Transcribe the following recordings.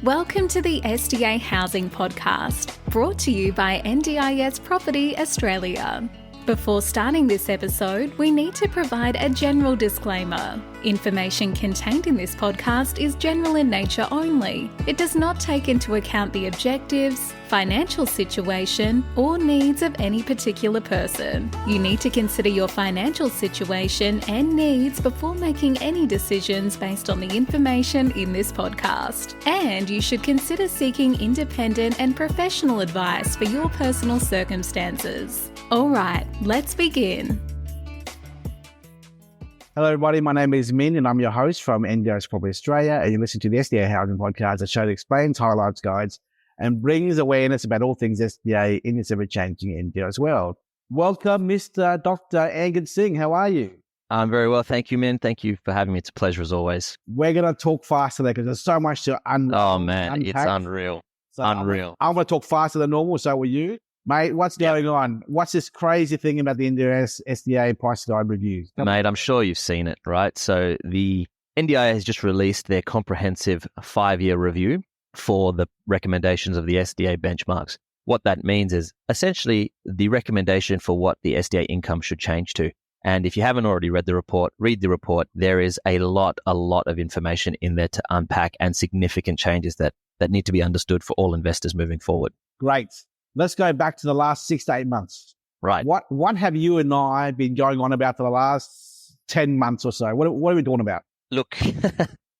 Welcome to the SDA Housing Podcast, brought to you by NDIS Property Australia. Before starting this episode, we need to provide a general disclaimer. Information contained in this podcast is general in nature only. It does not take into account the objectives, financial situation, or needs of any particular person. You need to consider your financial situation and needs before making any decisions based on the information in this podcast. And you should consider seeking independent and professional advice for your personal circumstances. All right, let's begin. Hello, everybody. My name is Min, and I'm your host from NDIS Property Australia. And you listen to the SDA Housing Podcast, a show that explains, highlights, guides, and brings awareness about all things SDA in this ever-changing NDIS world. Welcome, Mr. Dr. Angad Singh. How are you? I'm very well, thank you, Min. Thank you for having me. It's a pleasure as always. We're going to talk faster there because there's so much to unpack. Oh, man, it's unreal. So unreal. I'm going to talk faster than normal, so will you. Mate, what's going on? What's this crazy thing about the NDIS SDA price guide reviews? Mate, I'm sure you've seen it, right? So the NDIS has just released their comprehensive 5-year review for the recommendations of the SDA benchmarks. What that means is essentially the recommendation for what the SDA income should change to. And if you haven't already read the report, read the report. There is a lot of information in there to unpack and significant changes that need to be understood for all investors moving forward. Great. Let's go back to the last 6 to 8 months. Right. What have you and I been going on about for the last 10 months or so? What are we talking about? Look,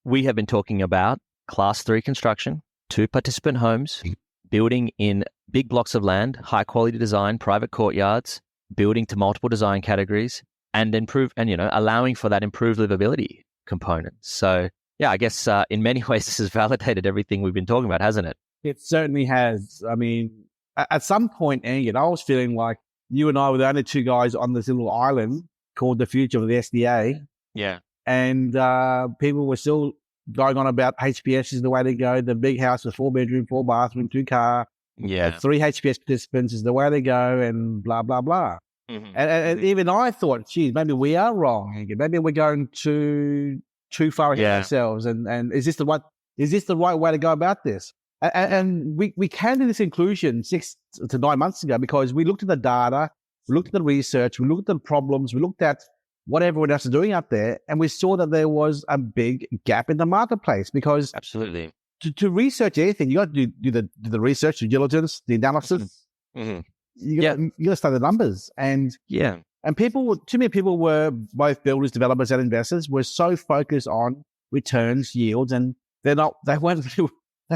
we have been talking about Class 3 construction, 2-participant homes, building in big blocks of land, high-quality design, private courtyards, building to multiple design categories, and allowing for that improved livability component. So, yeah, I guess in many ways this has validated everything we've been talking about, hasn't it? It certainly has. I mean, at some point, Angad, I was feeling like you and I were the only two guys on this little island called the future of the SDA. Yeah. And people were still going on about HPS is the way to go. The big house with 4-bedroom, 4-bathroom, 2-car. Yeah. 3 HPS participants is the way to go and blah, blah, blah. Mm-hmm. And even I thought, geez, maybe we are wrong, Angad. Maybe we're going too far ahead of ourselves. And is this the right way to go about this? And we came to this conclusion 6 to 9 months ago because we looked at the data, we looked at the research, we looked at the problems, we looked at what everyone else is doing out there, and we saw that there was a big gap in the marketplace because absolutely to research anything, you got to do the research, due diligence, the analysis. Mm-hmm. You got to study the numbers, and too many people were both builders, developers, and investors were so focused on returns, yields, and they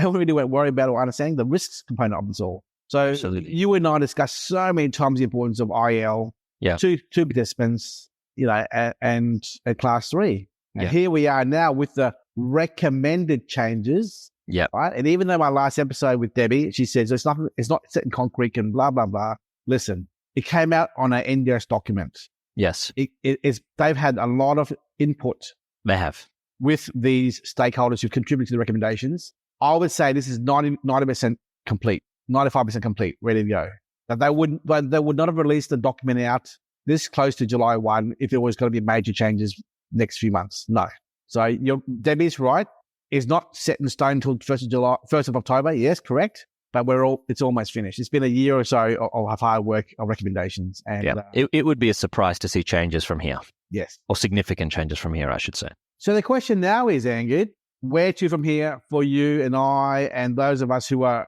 really weren't worried about or understanding the risks component of this all. So absolutely. You and I discussed so many times the importance of IL, two participants, and Class 3. And here we are now with the recommended changes. Yeah. Right. And even though my last episode with Debbie, she says it's not set in concrete and blah, blah, blah. Listen, it came out on an NDIS document. Yes. They've had a lot of input. They have. With these stakeholders who contribute to the recommendations. I would say this is 90% complete, 95% complete, ready to go. That they would not have released the document out this close to July 1 if there was going to be major changes next few months. No. So Debbie's right. It's not set in stone until 1st of October. Yes, correct. But it's almost finished. It's been a year or so of hard work of recommendations. And it would be a surprise to see changes from here. Yes. Or significant changes from here, I should say. So the question now is, Angad, where to from here for you and I and those of us who are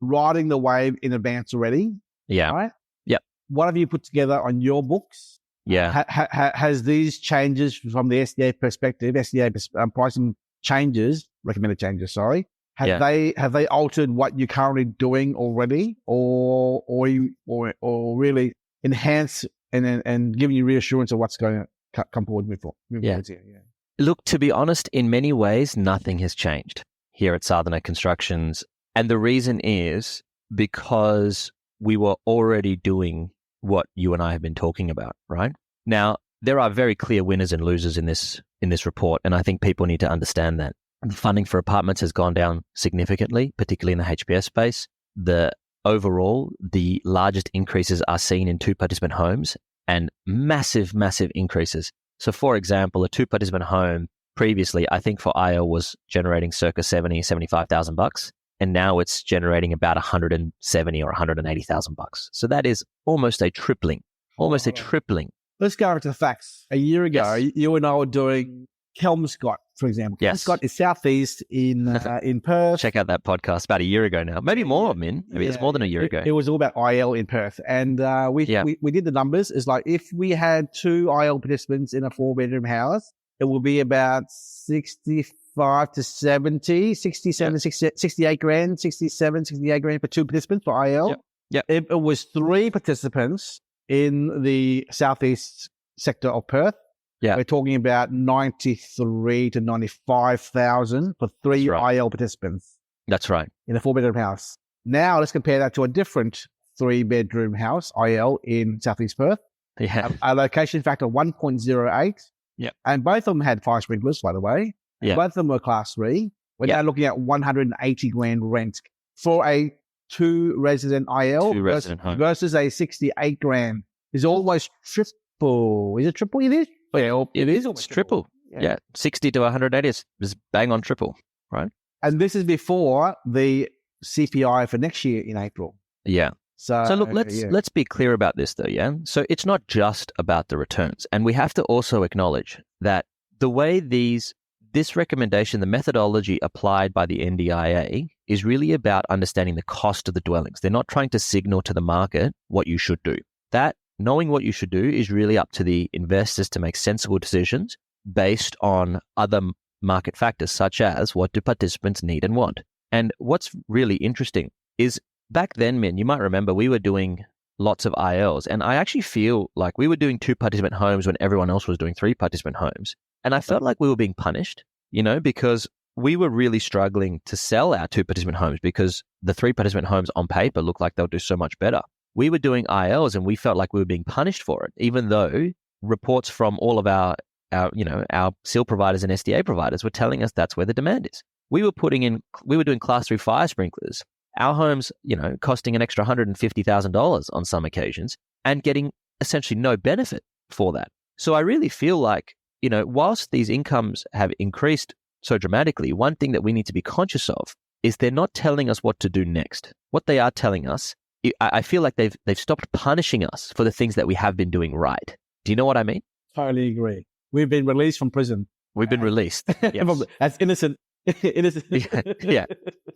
riding the wave in advance already? Yeah. Right? Yep. What have you put together on your books? Yeah. Has these changes from the SDA perspective, pricing changes, recommended changes, sorry, have they altered what you're currently doing already, or really enhance and giving you reassurance of what's going to come forward with? Yeah. Look, to be honest, in many ways, nothing has changed here at SADHANA Constructions. And the reason is because we were already doing what you and I have been talking about, right? Now, there are very clear winners and losers in this report, and I think people need to understand that. The funding for apartments has gone down significantly, particularly in the HPS space. The largest increases are seen in 2-participant homes and massive increases. So, for example, a 2-participant home previously, I think for IL was generating circa 70, 75,000 bucks. And now it's generating about 170 or 180,000 bucks. So that is almost a tripling. Let's go into the facts. A year ago, you and I were doing Kelmscott, for example. Yes. Kelmscott is southeast in Perth. Check out that podcast about a year ago now. Maybe more, Min. Maybe it's more than a year ago. It was all about IL in Perth. And we did the numbers. It's like if we had 2 IL participants in a 4-bedroom house, it will be about 65 to 70, 67, 68 grand, 67, 68 grand for 2 participants for IL. Yep. If it was 3 participants in the southeast sector of Perth, we're talking about 93 to 95,000 for 3 IL participants. That's right. In a 4-bedroom house. Now let's compare that to a different 3-bedroom house, IL, in southeast Perth. Yeah. A location factor of 1.08. Yeah. And both of them had 5 sprinklers, by the way. Yeah. Both of them were class 3. We're now looking at 180 grand rent for a 2-resident IL versus a 68 grand. Is almost triple. Is it triple? It is. Yeah, it is. It's triple. Yeah. 60 to 180 is bang on triple, right? And this is before the CPI for next year in April. Yeah. So look, let's be clear about this though, yeah? So it's not just about the returns. And we have to also acknowledge that the way this recommendation, the methodology applied by the NDIA is really about understanding the cost of the dwellings. They're not trying to signal to the market what you should do. That knowing what you should do is really up to the investors to make sensible decisions based on other market factors, such as what do participants need and want. And what's really interesting is back then, Min, you might remember we were doing lots of ILs, and I actually feel like we were doing 2-participant homes when everyone else was doing 3-participant homes. And I felt like we were being punished, because we were really struggling to sell our 2-participant homes because the 3-participant homes on paper looked like they'll do so much better. We were doing ILs and we felt like we were being punished for it, even though reports from all of our seal providers and SDA providers were telling us that's where the demand is. We were doing class 3 fire sprinklers. Our homes, costing an extra $150,000 on some occasions and getting essentially no benefit for that. So I really feel like, whilst these incomes have increased so dramatically, one thing that we need to be conscious of is they're not telling us what to do next. What they are telling us, I feel like they've stopped punishing us for the things that we have been doing right. Do you know what I mean? Totally agree. We've been released from prison. We've been released. Yes. That's innocent.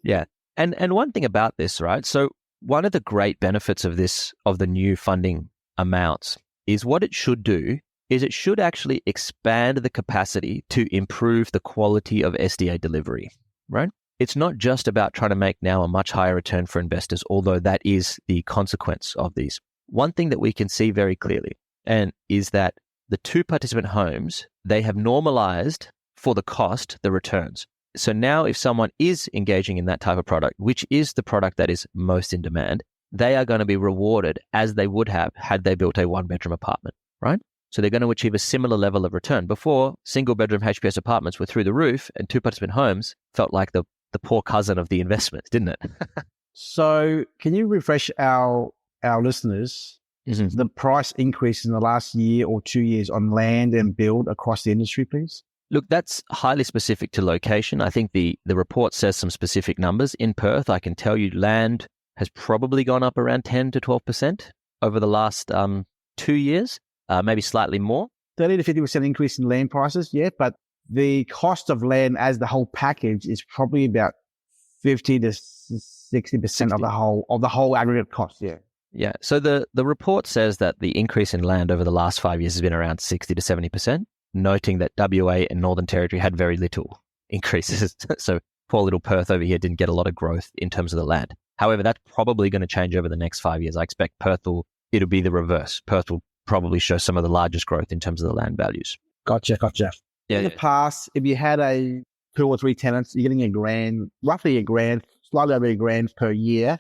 Yeah. And one thing about this, right? So one of the great benefits of the new funding amounts is what it should do is it should actually expand the capacity to improve the quality of SDA delivery, right? It's not just about trying to make now a much higher return for investors, although that is the consequence of these. One thing that we can see very clearly and is that the 2-participant homes, they have normalized for the cost, the returns. So now if someone is engaging in that type of product, which is the product that is most in demand, they are going to be rewarded as they would have had they built a 1-bedroom apartment, right? So they're going to achieve a similar level of return. Before, 1-bedroom HPS apartments were through the roof and 2-participant homes felt like the poor cousin of the investment, didn't it? So can you refresh our listeners the price increase in the last year or 2 years on land and build across the industry, please? Look, that's highly specific to location. I think the report says some specific numbers. In Perth, I can tell you land has probably gone up around 10 to 12% over the last 2 years, maybe slightly more. 30 to 50% increase in land prices, yeah, but the cost of land as the whole package is probably about 50 to 60% of the whole aggregate cost, yeah. Yeah. So the report says that the increase in land over the last 5 years has been around 60 to 70%, noting that WA and Northern Territory had very little increases. So poor little Perth over here didn't get a lot of growth in terms of the land. However, that's probably going to change over the next 5 years. I expect it'll be the reverse. Perth will probably show some of the largest growth in terms of the land values. Gotcha. Yeah, in the past, if you had 2 or 3 tenants, you're getting roughly $1,000, slightly over $1,000 per year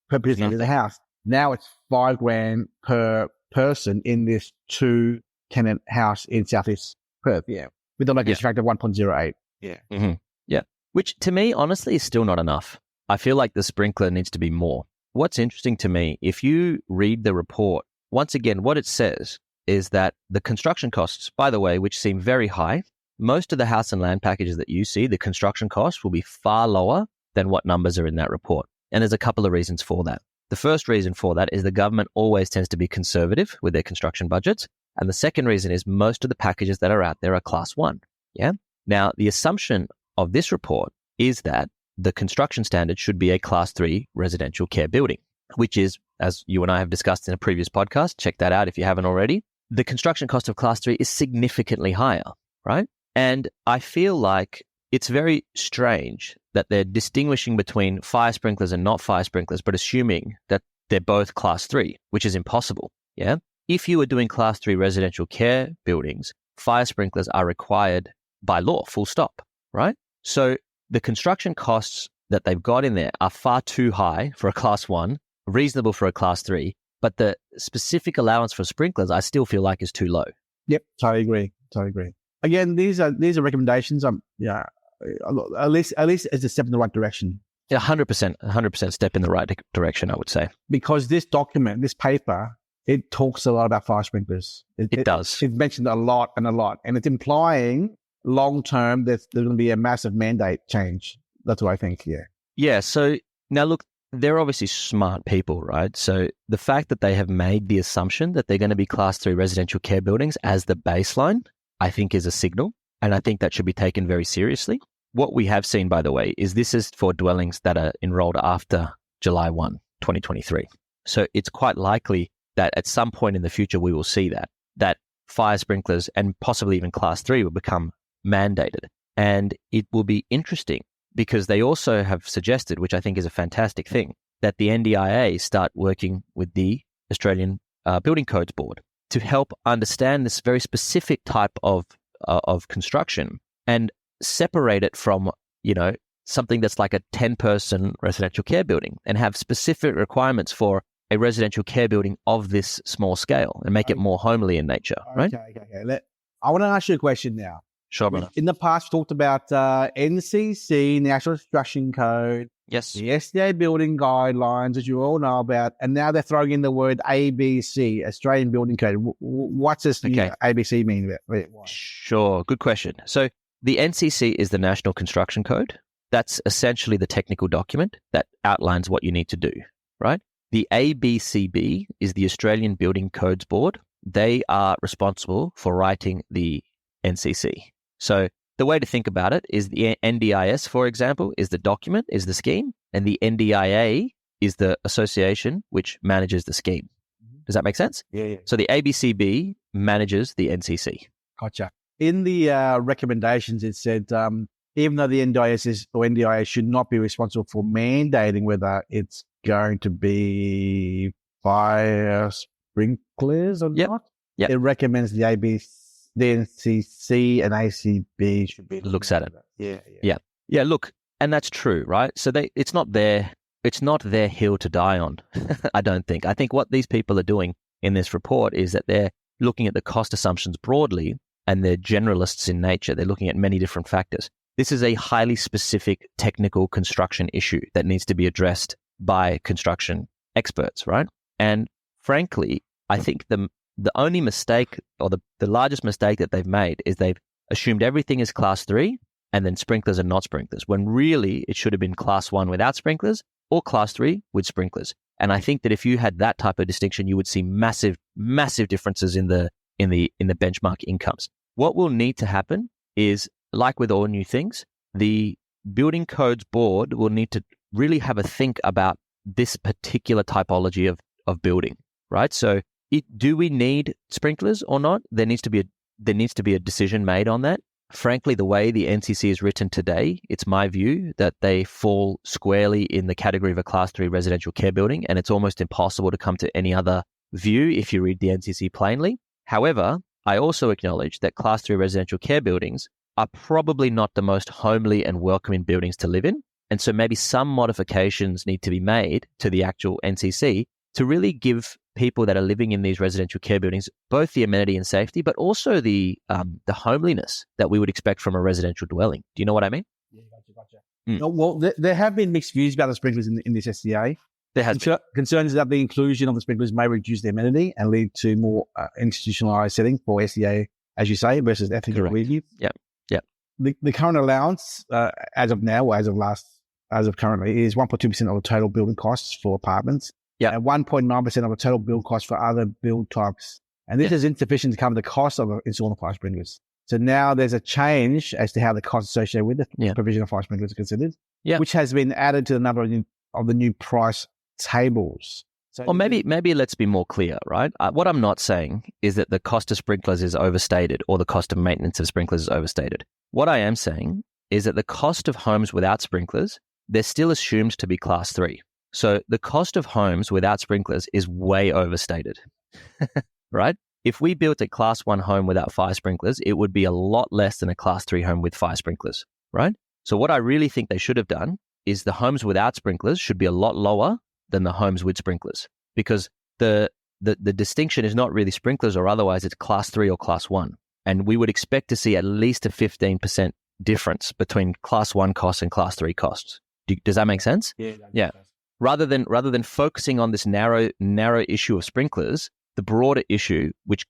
per person in the house. Now it's $5,000 per person in this 2-tenant house in Southeast Perth. Yeah, with a location factor of 1.08. Yeah. Mm-hmm. Yeah, which to me, honestly, is still not enough. I feel like the sprinkler needs to be more. What's interesting to me, if you read the report, once again, what it says is that the construction costs, by the way, which seem very high, most of the house and land packages that you see, the construction costs will be far lower than what numbers are in that report. And there's a couple of reasons for that. The first reason for that is the government always tends to be conservative with their construction budgets. And the second reason is most of the packages that are out there are class 1. Yeah. Now, the assumption of this report is that the construction standard should be a class 3 residential care building, which is, as you and I have discussed in a previous podcast, check that out if you haven't already, the construction cost of class 3 is significantly higher, right? And I feel like it's very strange that they're distinguishing between fire sprinklers and not fire sprinklers, but assuming that they're both class 3, which is impossible. Yeah. If you are doing class 3 residential care buildings, fire sprinklers are required by law, full stop, right? So the construction costs that they've got in there are far too high for a class 1, reasonable for a class 3, but the specific allowance for sprinklers I still feel like is too low. Yep, totally agree. Again, these are recommendations. At least it's a step in the right direction. Yeah, 100% step in the right direction, I would say. Because this document, this paper, it talks a lot about fire sprinklers. It does. It's mentioned a lot, and it's implying long-term there's going to be a massive mandate change. That's what I think, yeah. Yeah, so now look, they're obviously smart people, right? So the fact that they have made the assumption that they're going to be class 3 residential care buildings as the baseline, I think is a signal, and I think that should be taken very seriously. What we have seen, by the way, is this is for dwellings that are enrolled after July 1, 2023. So it's quite likely that at some point in the future, we will see that fire sprinklers and possibly even class 3 will become mandated. And it will be interesting because they also have suggested, which I think is a fantastic thing, that the NDIA start working with the Australian Building Codes Board to help understand this very specific type of construction and separate it from, something that's like a 10-person residential care building and have specific requirements for a residential care building of this small scale and make it more homely in nature, right? Okay. I want to ask you a question now. Sure, brother. In the past, we talked about NCC, National Construction Code, yes, the SDA Building Guidelines, which you all know about, and now they're throwing in the word ABC, Australian Building Code. What's this ABC mean? Sure, good question. So the NCC is the National Construction Code. That's essentially the technical document that outlines what you need to do, right? The ABCB is the Australian Building Codes Board. They are responsible for writing the NCC. So the way to think about it is the NDIS, for example, is the document, is the scheme, and the NDIA is the association which manages the scheme. Does that make sense? Yeah. So the ABCB manages the NCC. Gotcha. In the recommendations, it said even though the NDIS or NDIA should not be responsible for mandating whether it's going to be fire sprinklers or not, it recommends the NCC and ACB should be looks at it. Yeah. Look, and that's true, right? So it's not their hill to die on. I don't think. I think what these people are doing in this report is that they're looking at the cost assumptions broadly, and they're generalists in nature. They're looking at many different factors. This is a highly specific technical construction issue that needs to be addressed by construction experts, right? And frankly, I think the only mistake or the largest mistake that they've made is they've assumed everything is class 3 and then sprinklers are not sprinklers, when really it should have been class 1 without sprinklers or class 3 with sprinklers. And I think that if you had that type of distinction, you would see massive, massive differences in the benchmark incomes. What will need to happen is, like with all new things, the Building Codes Board will need to really have a think about this particular typology of building, right? So do we need sprinklers or not? There needs to be a decision made on that. Frankly, the way the NCC is written today, it's my view that they fall squarely in the category of a class 3 residential care building, and it's almost impossible to come to any other view if you read the NCC plainly. However, I also acknowledge that class 3 residential care buildings are probably not the most homely and welcoming buildings to live in. And so maybe some modifications need to be made to the actual NCC to really give people that are living in these residential care buildings both the amenity and safety, but also the homeliness that we would expect from a residential dwelling. Do you know what I mean? Yeah, gotcha. No, well, there have been mixed views about the sprinklers in this SDA. There has been. Concerns that the inclusion of the sprinklers may reduce the amenity and lead to more institutionalized setting for SDA, as you say, versus ethical review. Yeah. the current allowance as of now, or as of currently, is 1.2% of the total building costs for apartments. Yeah. And 1.9% of the total build cost for other build types. And this is insufficient to cover the cost of installing fire sprinklers. So now there's a change as to how the costs associated with the provision of fire sprinklers are considered, which has been added to the number of the new price tables. So or maybe let's be more clear, right? What I'm not saying is that the cost of sprinklers is overstated or the cost of maintenance of sprinklers is overstated. What I am saying is that the cost of homes without sprinklers, they're still assumed to be class 3. So the cost of homes without sprinklers is way overstated, right? If we built a class 1 home without fire sprinklers, it would be a lot less than a class 3 home with fire sprinklers, right? So what I really think they should have done is the homes without sprinklers should be a lot lower than the homes with sprinklers, because the distinction is not really sprinklers or otherwise, it's class 3 or class 1. And we would expect to see at least a 15% difference between class 1 costs and class 3 costs. Does that make sense? Yeah. Rather than focusing on this narrow issue of sprinklers, the broader issue, which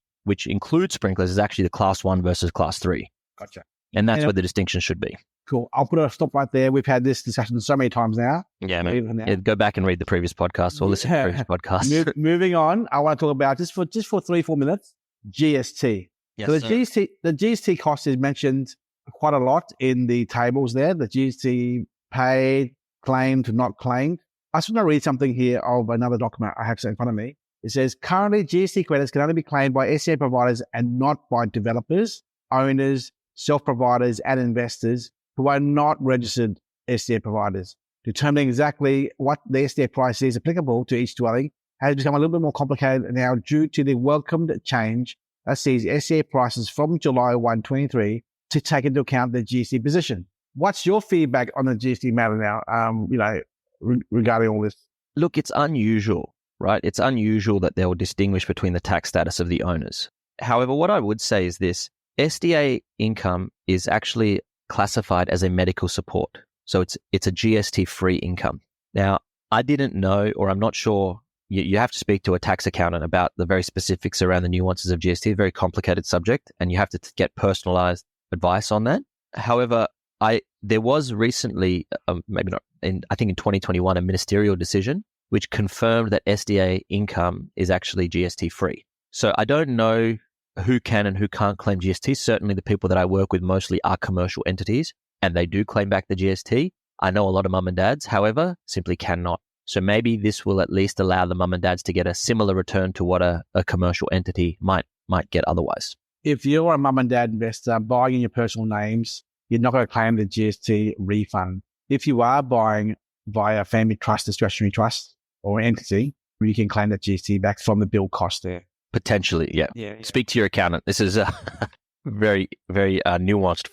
includes sprinklers, is actually the class 1 versus class 3. Gotcha. And that's where the distinction should be. Cool. I'll put a stop right there. We've had this discussion so many times now. Yeah, man. Yeah, go back and read the previous podcast or listen to the previous podcast. Moving on, I want to talk about just for 3-4 minutes, GST. Yes, so the GST cost is mentioned quite a lot in the tables there. The GST paid, claimed, not claimed. I just want to read something here of another document I have in front of me. It says, currently GST credits can only be claimed by SDA providers and not by developers, owners, self-providers, and investors who are not registered SDA providers. Determining exactly what the SDA price is applicable to each dwelling has become a little bit more complicated now due to the welcomed change that sees SDA prices from July 1, 2023 to take into account the GST position. What's your feedback on the GST matter now, regarding all this? Look, it's unusual, right? It's unusual that they'll distinguish between the tax status of the owners. However, what I would say is this: SDA income is actually classified as a medical support. So it's a GST-free income. Now, I didn't know, or I'm not sure, you have to speak to a tax accountant about the very specifics around the nuances of GST, a very complicated subject, and you have to get personalized advice on that. However, there was recently, maybe not, I think in 2021, a ministerial decision which confirmed that SDA income is actually GST-free. So I don't know who can and who can't claim GST. Certainly the people that I work with mostly are commercial entities and they do claim back the GST. I know a lot of mum and dads, however, simply cannot. So maybe this will at least allow the mum and dads to get a similar return to what a commercial entity might get otherwise. If you're a mum and dad investor buying in your personal names, you're not going to claim the GST refund. If you are buying via family trust, discretionary trust or entity, you can claim the GST back from the bill cost there. Potentially, yeah. Speak to your accountant. This is very, very nuanced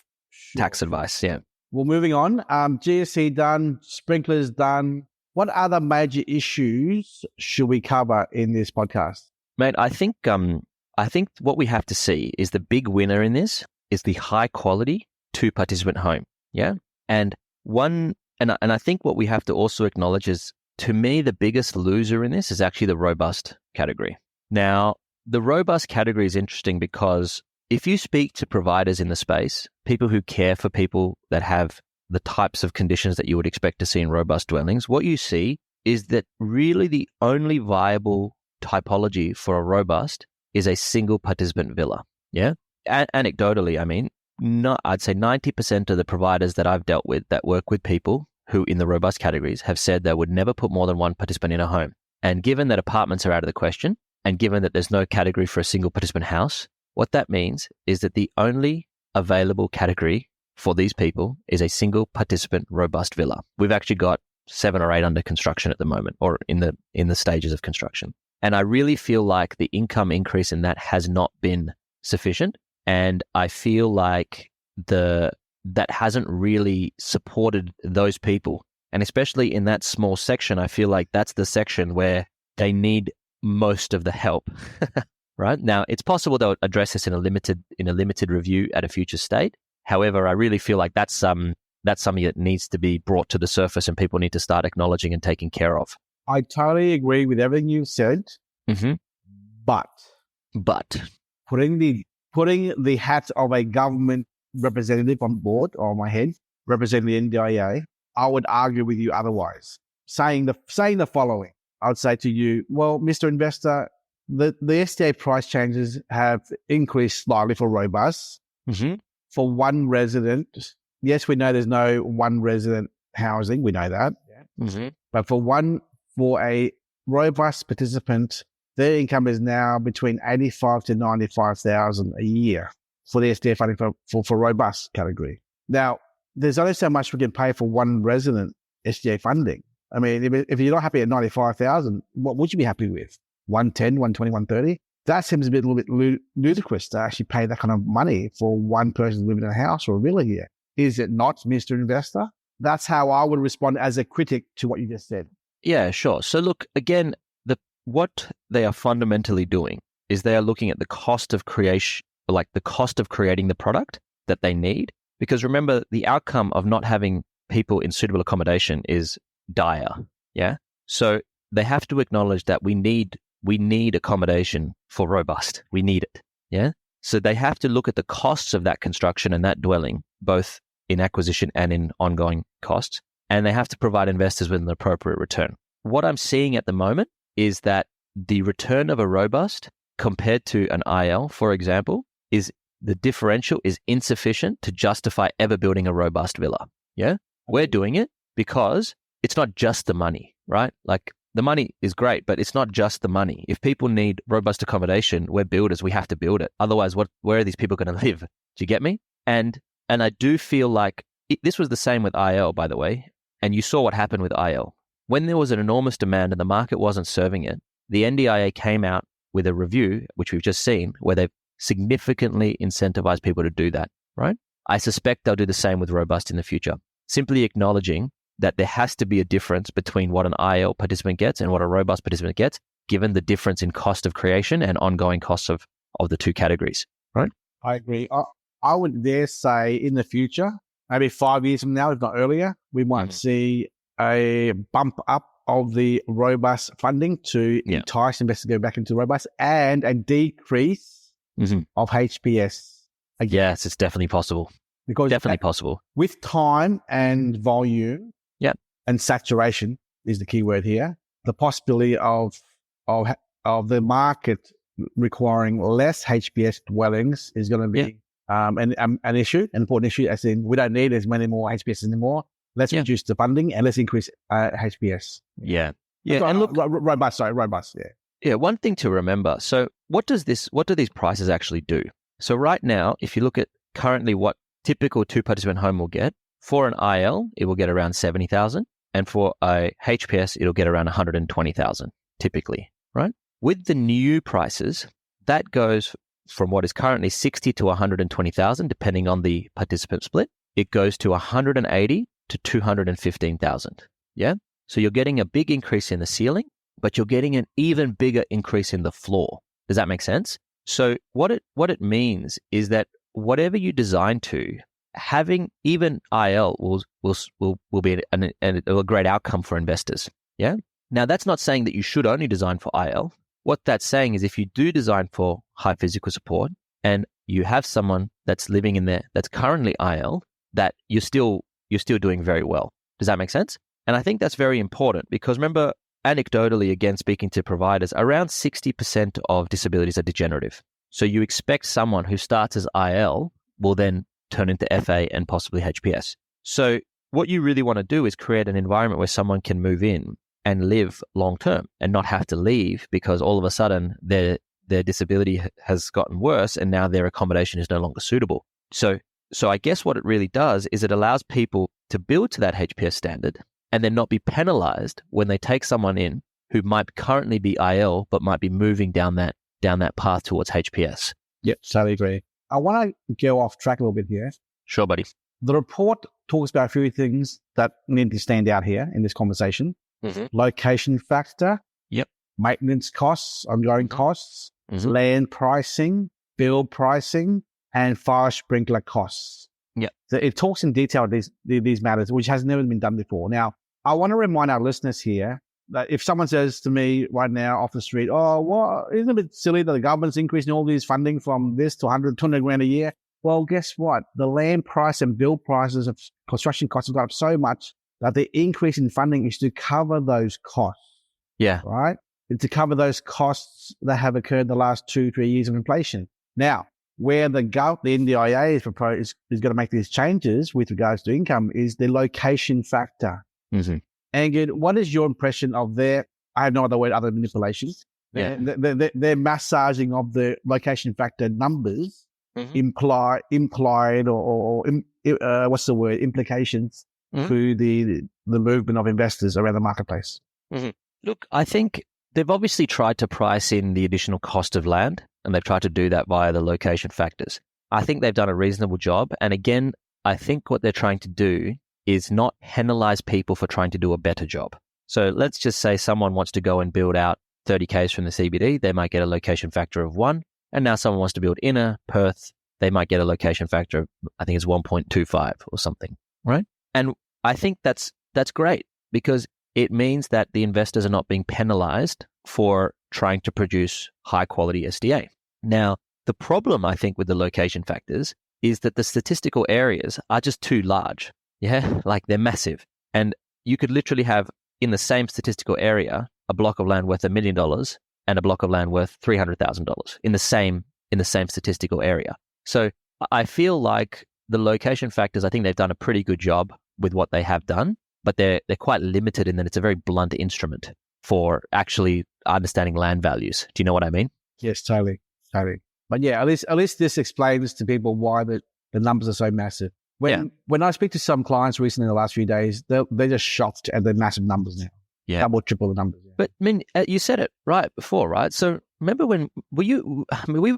tax advice, yeah. Well, moving on, GST done, sprinklers done. What other major issues should we cover in this podcast? Mate, I think what we have to see is the big winner in this is the high quality 2-participant home, yeah? And I think what we have to also acknowledge is, to me, the biggest loser in this is actually the robust category. Now, the robust category is interesting because if you speak to providers in the space, people who care for people that have the types of conditions that you would expect to see in robust dwellings, what you see is that really the only viable typology for a robust is a single participant villa. Yeah. Anecdotally, I mean, I'd say 90% of the providers that I've dealt with that work with people who in the robust categories have said they would never put more than one participant in a home. And given that apartments are out of the question, and given that there's no category for a single participant house, what that means is that the only available category for these people is a single participant robust villa. We've actually got 7 or 8 under construction at the moment, or in the stages of construction. And I really feel like the income increase in that has not been sufficient. And I feel like that hasn't really supported those people. And especially in that small section, I feel like that's the section where they need most of the help. Right? Now, it's possible they'll address this in a limited review at a future state. However, I really feel like that's something that needs to be brought to the surface and people need to start acknowledging and taking care of. I totally agree with everything you've said. Mm-hmm. But But putting the hat of a government representative on board or my head representing the NDIA, I would argue with you otherwise, saying the following. I would say to you, well, Mr. Investor, the SDA price changes have increased slightly for robust. Mm-hmm. For one resident, yes, we know there's no one resident housing. We know that. Mm-hmm. But for a robust participant, their income is now between 85 to 95,000 a year for the SDA funding for robust category. Now, there's only so much we can pay for one resident SDA funding. I mean, if you're not happy at 95,000, what would you be happy with? 110, 120, 130? That seems a little bit ludicrous to actually pay that kind of money for one person living in a house or a villa here. Is it not, Mr. Investor? That's how I would respond as a critic to what you just said. Yeah, sure. So look, again, what they are fundamentally doing is they are looking at the cost of creation, like the cost of creating the product that they need. Because remember, the outcome of not having people in suitable accommodation is dire. Yeah. So they have to acknowledge that we need accommodation for robust. We need it. Yeah. So they have to look at the costs of that construction and that dwelling, both in acquisition and in ongoing costs. And they have to provide investors with an appropriate return. What I'm seeing at the moment is that the return of a robust compared to an IL, for example, is the differential is insufficient to justify ever building a robust villa. Yeah. We're doing it because it's not just the money, right? Like the money is great, but it's not just the money. If people need robust accommodation, we're builders, we have to build it. Otherwise, where are these people going to live? Do you get me? And I do feel like this was the same with IL, by the way. And you saw what happened with IL. When there was an enormous demand and the market wasn't serving it, the NDIA came out with a review, which we've just seen, where they've significantly incentivized people to do that, right? I suspect they'll do the same with robust in the future. Simply acknowledging that there has to be a difference between what an IL participant gets and what a robust participant gets, given the difference in cost of creation and ongoing costs of the two categories, right? I agree. I would dare say in the future, maybe 5 years from now, if not earlier, we might see a bump up of the robust funding to entice investors to go back into robust and a decrease of HPS. Yes, it's definitely possible. Because possible. With time and volume and saturation is the key word here, the possibility of the market requiring less HPS dwellings is going to be an issue, an important issue, as in we don't need as many more HPS anymore. Let's reduce the funding and let's increase HPS. Yeah. And look, robust. Yeah. Yeah. One thing to remember. So what do these prices actually do? So right now, if you look at currently what typical 2-participant home will get, for an IL, it will get around 70,000. And for a HPS, it'll get around 120,000 typically, right? With the new prices, that goes from what is currently 60 to 120,000, depending on the participant split. It goes to 180 to 215,000. Yeah. So you're getting a big increase in the ceiling, but you're getting an even bigger increase in the floor. Does that make sense? So what it means is that whatever you design to, having even IL will be a great outcome for investors. Yeah. Now that's not saying that you should only design for IL. What that's saying is if you do design for high physical support and you have someone that's living in there that's currently IL, that you're still doing very well. Does that make sense? And I think that's very important because remember, anecdotally, again, speaking to providers, around 60% of disabilities are degenerative. So you expect someone who starts as IL will then turn into FA and possibly HPS. So what you really want to do is create an environment where someone can move in and live long term and not have to leave because all of a sudden their disability has gotten worse and now their accommodation is no longer suitable. So I guess what it really does is it allows people to build to that HPS standard and then not be penalized when they take someone in who might currently be IL but might be moving down that path towards HPS. Yep, totally agree. I want to go off track a little bit here. Sure, buddy. The report talks about a few things that need to stand out here in this conversation. Location factor. Yep. Maintenance costs, ongoing costs, land pricing, build pricing, and fire sprinkler costs. Yeah. So it talks in detail these matters, which has never been done before. Now, I want to remind our listeners here that if someone says to me right now off the street, oh, well, isn't it a bit silly that the government's increasing all these funding from this to 100, 200 grand a year? Well, guess what? The land price and build prices of construction costs have gone up so much that the increase in funding is to cover those costs. Yeah. Right? And to cover those costs that have occurred the last 2-3 years of inflation. Now, where the NDIA is going to make these changes with regards to income is the location factor. Mm-hmm. Angad, what is your impression of I have no other word other than manipulations. Yeah. Their massaging of the location factor numbers implied or what's the word, implications to the movement of investors around the marketplace. Mm-hmm. Look, I think they've obviously tried to price in the additional cost of land, and they've tried to do that via the location factors. I think they've done a reasonable job. And again, I think what they're trying to do is not penalize people for trying to do a better job. So let's just say someone wants to go and build out 30 Ks from the CBD, they might get a location factor of 1. And now someone wants to build inner Perth, they might get a location factor of, I think it's 1.25 or something, right? And I think that's great, because it means that the investors are not being penalized for trying to produce high quality SDA. Now, the problem, I think, with the location factors is that the statistical areas are just too large. Yeah, like they're massive. And you could literally have in the same statistical area a block of land worth $1 million and a block of land worth $300,000 in the same statistical area. So I feel like the location factors, I think they've done a pretty good job with what they have done, but they're quite limited in that it's a very blunt instrument for actually understanding land values. Do you know what I mean? Yes, totally. But yeah, at least this explains to people why the numbers are so massive. When I speak to some clients recently in the last few days, they're just shocked at the massive numbers now. Yeah, double, triple the numbers. Yeah. But I mean, you said it right before, right? So remember when we've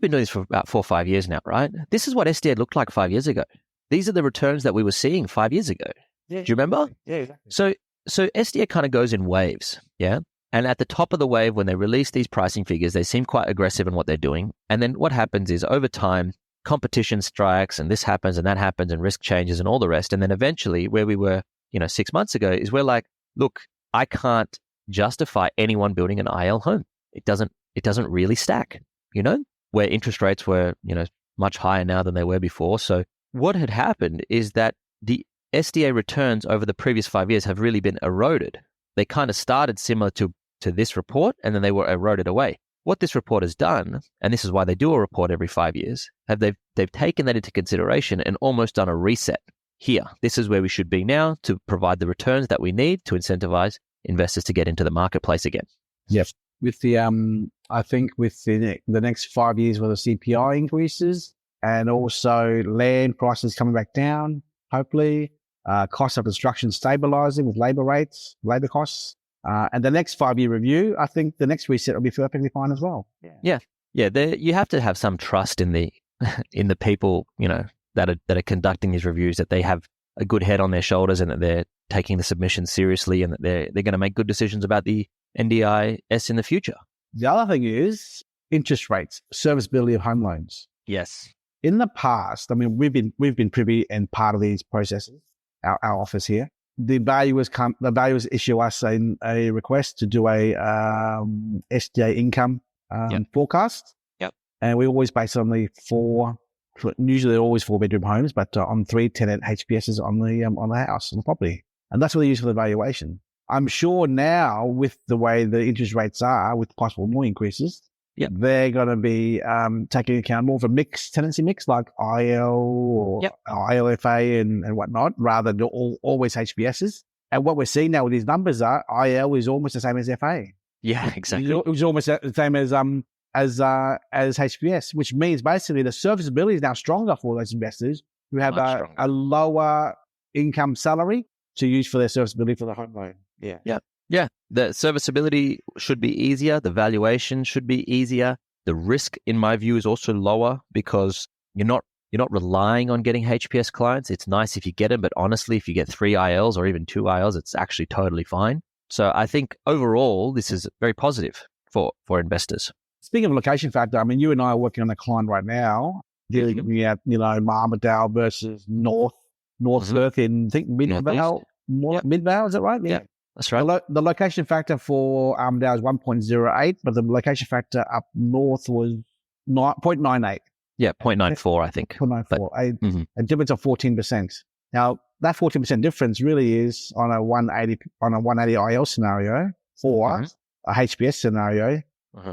been doing this for about 4 or 5 years now, right? This is what SDA looked like 5 years ago. These are the returns that we were seeing 5 years ago. Yeah, do you remember? Yeah, exactly. So SDA kind of goes in waves, yeah? And at the top of the wave, when they release these pricing figures, they seem quite aggressive in what they're doing. And then what happens is over time, competition strikes and this happens and that happens and risk changes and all the rest. And then eventually where we were, 6 months ago is we're like, look, I can't justify anyone building an IL home. It doesn't really stack, where interest rates were, much higher now than they were before. So what had happened is that the SDA returns over the previous 5 years have really been eroded. They kind of started similar to this report, and then they were eroded away. What this report has done, and this is why they do a report every 5 years, they've taken that into consideration and almost done a reset. Here, this is where we should be now to provide the returns that we need to incentivize investors to get into the marketplace again. Yep. With the I think with the next 5 years with the CPI increases and also land prices coming back down, hopefully, cost of construction stabilizing with labor labor costs, and the next 5-year review, I think the next reset will be perfectly fine as well. Yeah. You have to have some trust in the people, that are conducting these reviews, that they have a good head on their shoulders and that they're taking the submissions seriously and that they're going to make good decisions about the NDIS in the future. The other thing is interest rates, serviceability of home loans. Yes. In the past, I mean, we've been privy and part of these processes. Our office here, the valuers issue us a request to do a SDA income forecast. Yep. And we always base it on usually they're always 4-bedroom homes, but on 3 tenant HPSs on the house, on the property. And that's what they use for the valuation. I'm sure now with the way the interest rates are, with possible more increases, they're going to be taking account more of a tenancy mix like IL or ILFA and whatnot, rather than always HPSs. And what we're seeing now with these numbers are IL is almost the same as FA. Yeah, exactly. It was almost the same as HPS, which means basically the serviceability is now stronger for those investors who have a lower income salary to use for their serviceability for the home loan. Yeah. The serviceability should be easier. The valuation should be easier. The risk, in my view, is also lower because you're not relying on getting HPS clients. It's nice if you get them, but honestly, if you get 3 ILs or even 2 ILs, it's actually totally fine. So I think overall, this is very positive for investors. Speaking of location factor, I mean, you and I are working on a client right now, dealing at, Marmadale versus North Perth in, I think, Midvale. Midvale, is that right? Yeah, that's right. The location factor for Armadale is 1.08, but the location factor up north was 0.98. Yeah, 0.94, I think. 0.94, a difference of 14%. Now, that 14% difference really is on a 180 IL scenario or a HPS scenario.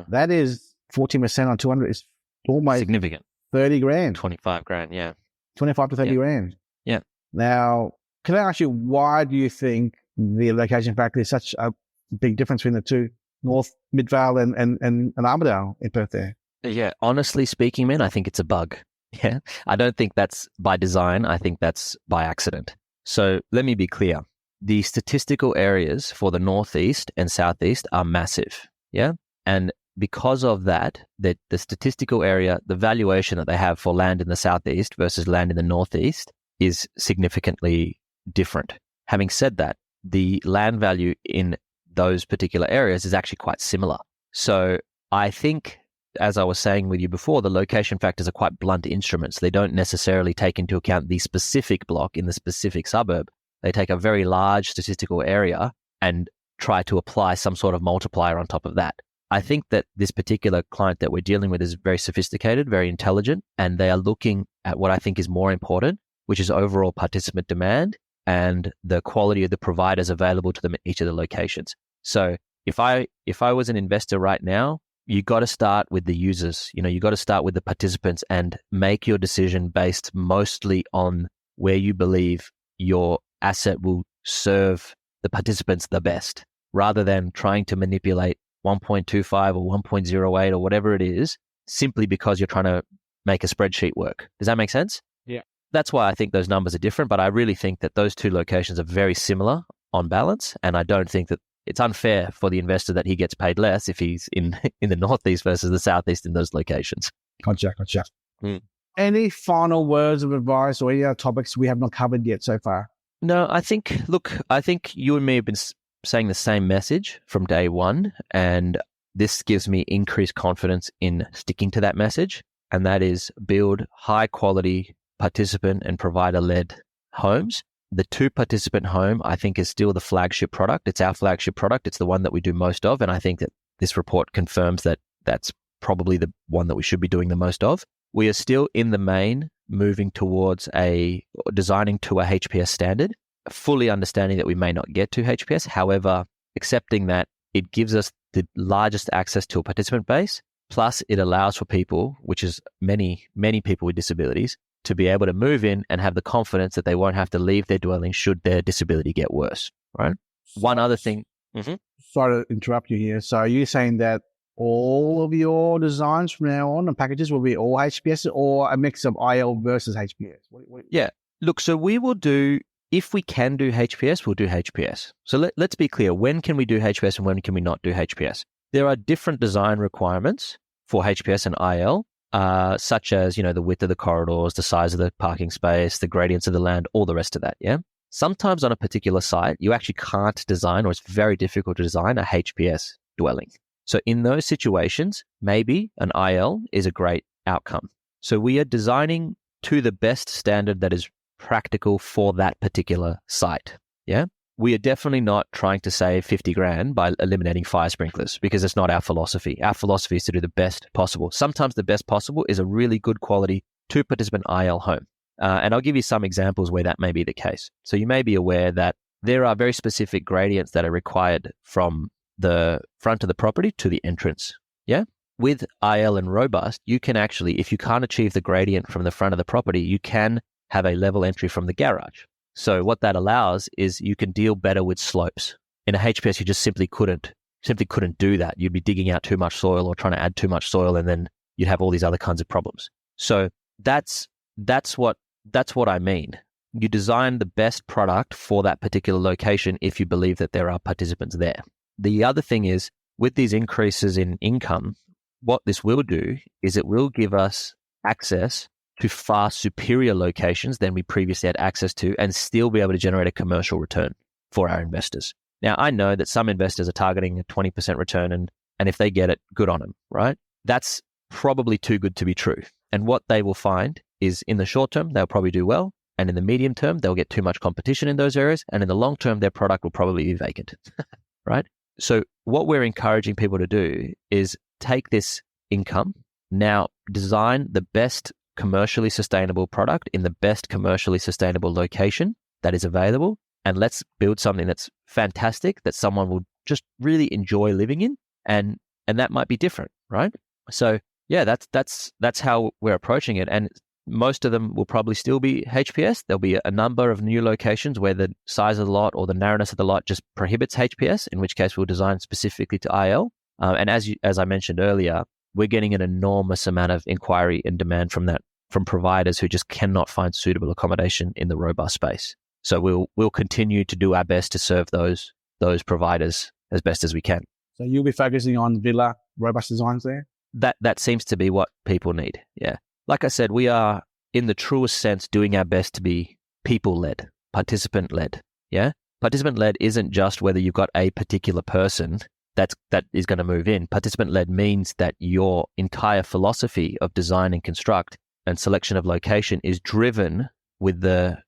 That is 14% on 200 is almost significant. 30 grand. 25 grand, yeah. 25 to 30 grand. Yeah. Now, can I ask you, why do you think the location factor is such a big difference between the two, North Midvale and Armidale in Perth there? Yeah, honestly speaking, man, I think it's a bug. Yeah, I don't think that's by design. I think that's by accident. So let me be clear. The statistical areas for the Northeast and Southeast are massive. Yeah. And because of that, the statistical area, the valuation that they have for land in the Southeast versus land in the Northeast is significantly different. Having said that, the land value in those particular areas is actually quite similar. So I think, as I was saying with you before, the location factors are quite blunt instruments. They don't necessarily take into account the specific block in the specific suburb. They take a very large statistical area and try to apply some sort of multiplier on top of that. I think that this particular client that we're dealing with is very sophisticated, very intelligent, and they are looking at what I think is more important, which is overall participant demand and the quality of the providers available to them at each of the locations. So if I was an investor right now, you got to start with the users. You got to start with the participants and make your decision based mostly on where you believe your asset will serve the participants the best, rather than trying to manipulate 1.25 or 1.08 or whatever it is, simply because you're trying to make a spreadsheet work. Does that make sense? Yeah. That's why I think those numbers are different, but I really think that those two locations are very similar on balance, and I don't think that it's unfair for the investor that he gets paid less if he's in the Northeast versus the Southeast in those locations. Gotcha. Any final words of advice or any other topics we have not covered yet so far? No, I think you and me have been saying the same message from day one, and this gives me increased confidence in sticking to that message, and that is build high quality participant and provider-led homes. The 2-participant home, I think, is still the flagship product. It's our flagship product. It's the one that we do most of. And I think that this report confirms that that's probably the one that we should be doing the most of. We are still in the main moving towards designing to a HPS standard, fully understanding that we may not get to HPS. However, accepting that it gives us the largest access to a participant base, plus it allows for people, which is many, many people with disabilities, to be able to move in and have the confidence that they won't have to leave their dwelling should their disability get worse, right? One other thing. Sorry to interrupt you here. So are you saying that all of your designs from now on and packages will be all HPS or a mix of IL versus HPS? Yeah. Look, so we will do, if we can do HPS, we'll do HPS. So let's be clear. When can we do HPS and when can we not do HPS? There are different design requirements for HPS and IL. Such as, the width of the corridors, the size of the parking space, the gradients of the land, all the rest of that, yeah? Sometimes on a particular site, you actually can't design, or it's very difficult to design a HPS dwelling. So in those situations, maybe an IL is a great outcome. So we are designing to the best standard that is practical for that particular site, yeah? We are definitely not trying to save 50 grand by eliminating fire sprinklers, because it's not our philosophy. Our philosophy is to do the best possible. Sometimes the best possible is a really good quality 2-participant IL home. And I'll give you some examples where that may be the case. So you may be aware that there are very specific gradients that are required from the front of the property to the entrance. Yeah. With IL and robust, you can actually, if you can't achieve the gradient from the front of the property, you can have a level entry from the garage. So what that allows is you can deal better with slopes. In a HPS, you just simply couldn't do that. You'd be digging out too much soil or trying to add too much soil, and then you'd have all these other kinds of problems. So that's what I mean. You design the best product for that particular location if you believe that there are participants there. The other thing is, with these increases in income, what this will do is it will give us access to far superior locations than we previously had access to, and still be able to generate a commercial return for our investors. Now, I know that some investors are targeting a 20% return, and if they get it, good on them, right? That's probably too good to be true. And what they will find is, in the short term, they'll probably do well, and in the medium term, they'll get too much competition in those areas, and in the long term, their product will probably be vacant, right? So what we're encouraging people to do is take this income, now design the best commercially sustainable product in the best commercially sustainable location that is available, and let's build something that's fantastic that someone will just really enjoy living in, and that might be different, right? So yeah, that's how we're approaching it, and most of them will probably still be HPS. There'll be a number of new locations where the size of the lot or the narrowness of the lot just prohibits HPS, in which case we'll design specifically to IL. And as I mentioned earlier, we're getting an enormous amount of inquiry and demand from providers who just cannot find suitable accommodation in the robust space. So we'll continue to do our best to serve those providers as best as we can. So you'll be focusing on villa robust designs there? That seems to be what people need. Yeah. Like I said, we are, in the truest sense, doing our best to be people-led, participant-led. Yeah? Participant-led isn't just whether you've got a particular person that is going to move in. Participant-led means that your entire philosophy of design and construct and selection of location is driven with the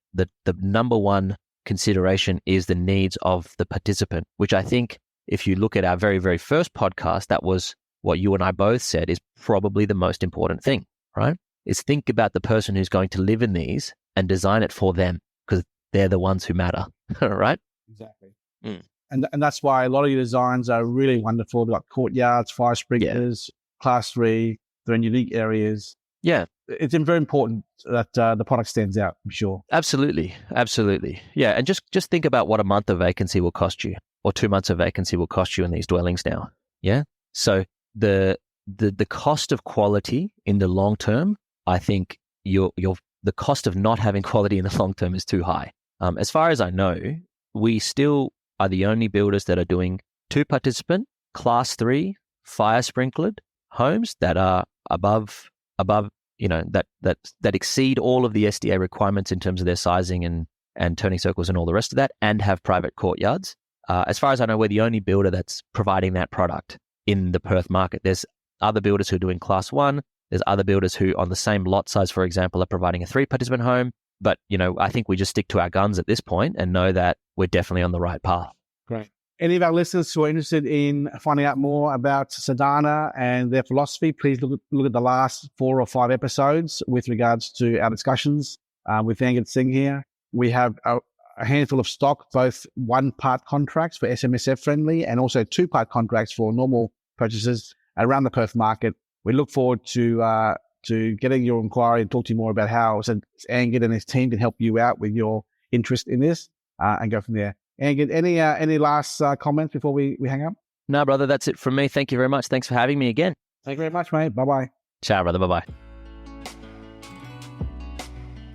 number one consideration is the needs of the participant, which I think if you look at our very, very first podcast, that was what you and I both said is probably the most important thing, right? Is think about the person who's going to live in these and design it for them, because they're the ones who matter, right? Exactly. And that's why a lot of your designs are really wonderful. They've got courtyards, fire sprinklers, class 3, they're in unique areas. Yeah. It's very important that the product stands out, I'm sure. Absolutely. Yeah. And just think about what a month of vacancy will cost you, or 2 months of vacancy will cost you in these dwellings now. Yeah. So the cost of quality in the long term, I think the cost of not having quality in the long term is too high. As far as I know, we still are the only builders that are doing 2 participant, class 3, fire sprinklered homes that are above, that exceed all of the SDA requirements in terms of their sizing and turning circles and all the rest of that, and have private courtyards. As far as I know, we're the only builder that's providing that product in the Perth market. There's other builders who are doing class 1. There's other builders who, on the same lot size, for example, are providing a 3-participant home. But, I think we just stick to our guns at this point and know that we're definitely on the right path. Great. Any of our listeners who are interested in finding out more about SADHANA and their philosophy, please look at the last 4 or 5 episodes with regards to our discussions with Angad Singh here. We have a handful of stock, both 1-part contracts for SMSF friendly and also 2-part contracts for normal purchases around the Perth market. We look forward to getting your inquiry and talk to you more about how Angad and his team can help you out with your interest in this and go from there. Angad, any last comments before we hang up? No, brother, that's it from me. Thank you very much. Thanks for having me again. Thank you very much, mate. Bye-bye. Ciao, brother. Bye-bye.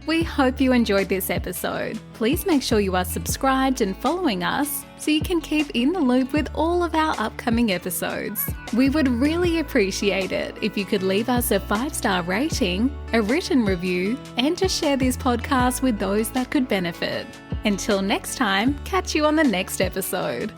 We hope you enjoyed this episode. Please make sure you are subscribed and following us so you can keep in the loop with all of our upcoming episodes. We would really appreciate it if you could leave us a 5-star rating, a written review, and to share this podcast with those that could benefit. Until next time, catch you on the next episode.